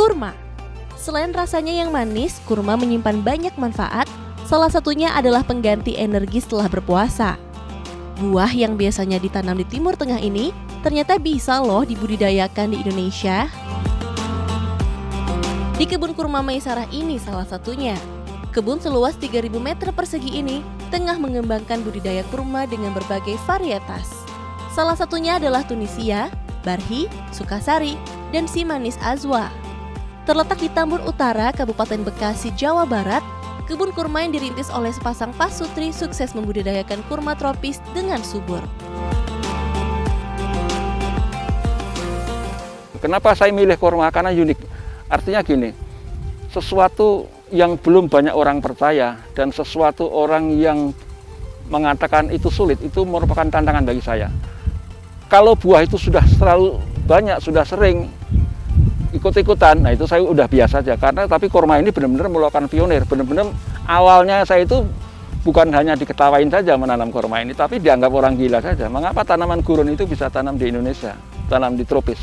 Kurma. Selain rasanya yang manis, kurma menyimpan banyak manfaat. Salah satunya adalah pengganti energi setelah berpuasa. Buah yang biasanya ditanam di Timur Tengah ini ternyata bisa loh dibudidayakan di Indonesia. Di kebun kurma Maisarah ini salah satunya. Kebun seluas 3.000 meter persegi ini tengah mengembangkan budidaya kurma dengan berbagai varietas. Salah satunya adalah Tunisia, Barhi, Sukasari, dan si manis Azwa. Terletak di Tambun Utara, Kabupaten Bekasi, Jawa Barat, kebun kurma yang dirintis oleh sepasang pasutri sukses membudidayakan kurma tropis dengan subur. Kenapa saya milih kurma? Karena unik. Artinya gini, sesuatu yang belum banyak orang percaya dan sesuatu orang yang mengatakan itu sulit, itu merupakan tantangan bagi saya. Kalau buah itu sudah terlalu banyak, sudah sering ikut-ikutan, nah itu saya udah biasa aja. Karena tapi kurma ini benar-benar merupakan pionir, benar-benar awalnya saya itu bukan hanya diketawain saja menanam kurma ini, tapi dianggap orang gila saja. Mengapa tanaman gurun itu bisa tanam di Indonesia, tanam di tropis?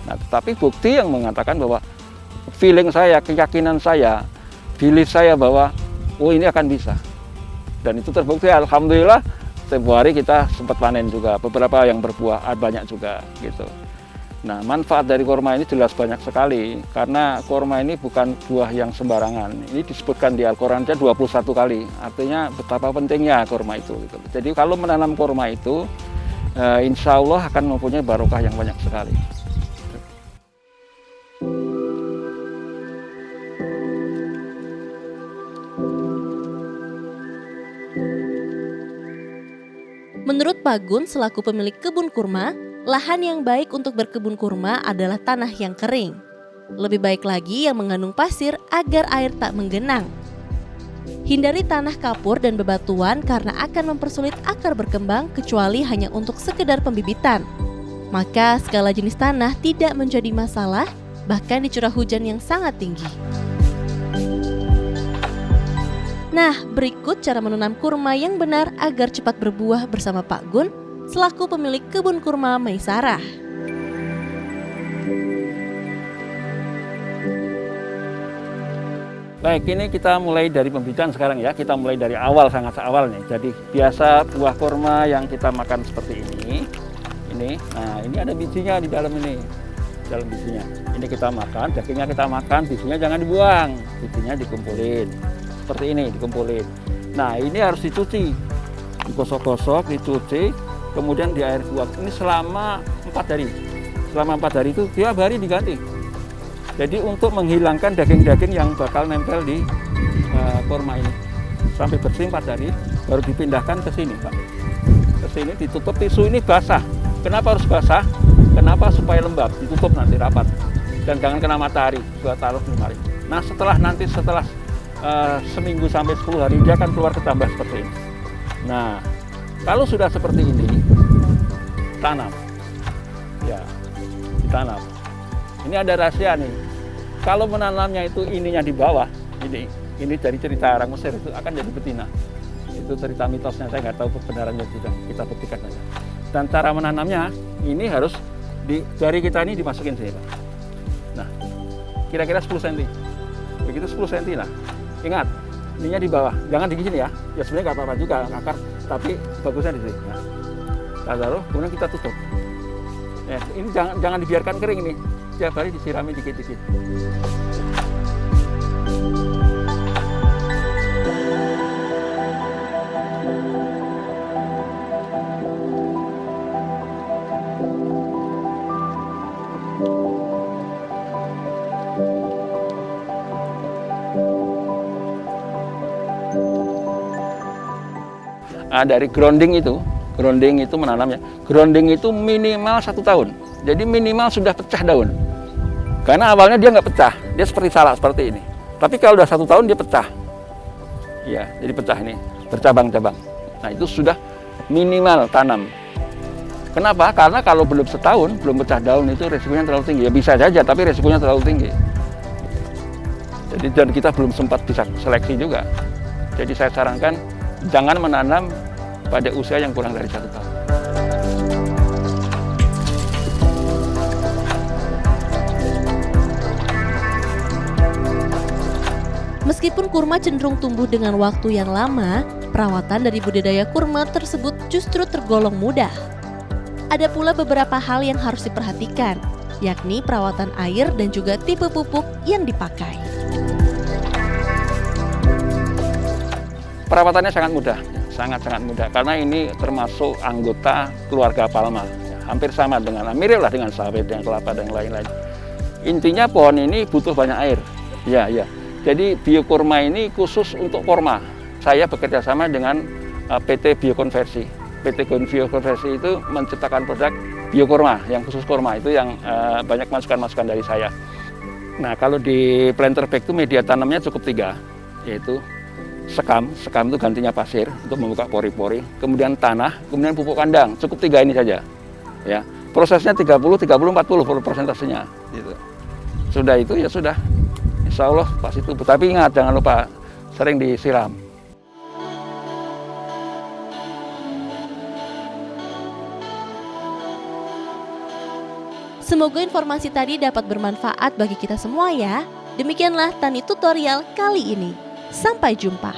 Nah, tapi bukti yang mengatakan bahwa feeling saya, keyakinan saya, belief saya bahwa oh ini akan bisa. Dan itu terbukti, alhamdulillah tempoh hari kita sempat panen juga, beberapa yang berbuah, banyak juga gitu. Nah, manfaat dari kurma ini jelas banyak sekali, karena kurma ini bukan buah yang sembarangan. Ini disebutkan di Al-Quran 21 kali, artinya betapa pentingnya kurma itu gitu. Jadi kalau menanam kurma itu insya Allah akan mempunyai barokah yang banyak sekali. Menurut Pak Gun selaku pemilik kebun kurma, lahan yang baik untuk berkebun kurma adalah tanah yang kering. Lebih baik lagi yang mengandung pasir agar air tak menggenang. Hindari tanah kapur dan bebatuan karena akan mempersulit akar berkembang kecuali hanya untuk sekedar pembibitan. Maka skala jenis tanah tidak menjadi masalah, bahkan di curah hujan yang sangat tinggi. Nah, berikut cara menanam kurma yang benar agar cepat berbuah bersama Pak Gun selaku pemilik kebun kurma Maisarah. Baik, ini kita mulai dari pembibitan sekarang ya. Kita mulai dari awal, sangat awal nih. Jadi biasa buah kurma yang kita makan seperti ini. Nah ini ada bijinya di dalam ini. Dalam bijinya. Ini kita makan, dagingnya kita makan, bijinya jangan dibuang. Bijinya dikumpulin. Seperti ini, dikumpulin. Nah ini harus dicuci. Digosok-gosok, dicuci. Kemudian di air buah ini selama 4 hari. Selama 4 hari itu tiap hari diganti. Jadi untuk menghilangkan daging-daging yang bakal nempel di kurma ini. Sampai bersih 4 hari, baru dipindahkan ke sini, Pak. Ke sini ditutup, tisu ini basah. Kenapa harus basah? Kenapa? Supaya lembab, ditutup nanti rapat. Dan jangan kena matahari, buat taruh di lemari. Nah setelah seminggu sampai 10 hari, dia akan keluar ketambah seperti ini. Nah, kalau sudah seperti ini, tanam. Ya, ditanam. Ini ada rahasia nih. Kalau menanamnya itu ininya di bawah, ini dari cerita orang Mesir itu akan jadi betina. Itu cerita mitosnya, saya nggak tahu kebenarannya tidak. Kita buktikan saja. Dan cara menanamnya, ini harus di jari kita ini dimasukin sini, Pak. Nah, kira-kira 10 cm. Begitu 10 cm lah. Ingat, ininya di bawah, jangan di sini ya. Ya sebenarnya nggak apa-apa juga akar, tapi bagusnya di sini. Nah, kita taruh, kemudian kita tutup. Ya, ini jangan dibiarkan kering ini. Tiap hari disirami dikit-dikit. Nah, dari grounding itu menanamnya. Grounding itu minimal 1 tahun. Jadi minimal sudah pecah daun. Karena awalnya dia nggak pecah, dia seperti salak seperti ini. Tapi kalau udah 1 tahun dia pecah. Ya, jadi pecah ini, bercabang-cabang. Nah itu sudah minimal tanam. Kenapa? Karena kalau belum setahun, belum pecah daun itu resikonya terlalu tinggi. Ya bisa saja, tapi resikonya terlalu tinggi. Jadi dan kita belum sempat bisa seleksi juga. Jadi saya sarankan jangan menanam pada usia yang kurang dari 1 tahun. Meskipun kurma cenderung tumbuh dengan waktu yang lama, perawatan dari budidaya kurma tersebut justru tergolong mudah. Ada pula beberapa hal yang harus diperhatikan, yakni perawatan air dan juga tipe pupuk yang dipakai. Perawatannya sangat mudah, sangat-sangat mudah, karena ini termasuk anggota keluarga palma. Hampir sama mirip lah dengan sawit, dengan kelapa, dan lain-lain. Intinya pohon ini butuh banyak air. Ya. Jadi biokurma ini khusus untuk kurma. Saya bekerja sama dengan PT Biokonversi. PT Biokonversi itu menciptakan produk biokurma yang khusus kurma, itu yang banyak masukan-masukan dari saya. Nah, kalau di planter bag itu media tanamnya cukup 3, yaitu sekam itu gantinya pasir untuk membuka pori-pori, kemudian tanah, kemudian pupuk kandang, cukup 3 ini saja. Ya, prosesnya 30, 40 persentasenya. Gitu. Sudah itu ya sudah. Insya Allah pasti tumbuh. Tapi ingat, jangan lupa sering disiram. Semoga informasi tadi dapat bermanfaat bagi kita semua ya. Demikianlah Tani Tutorial kali ini. Sampai jumpa.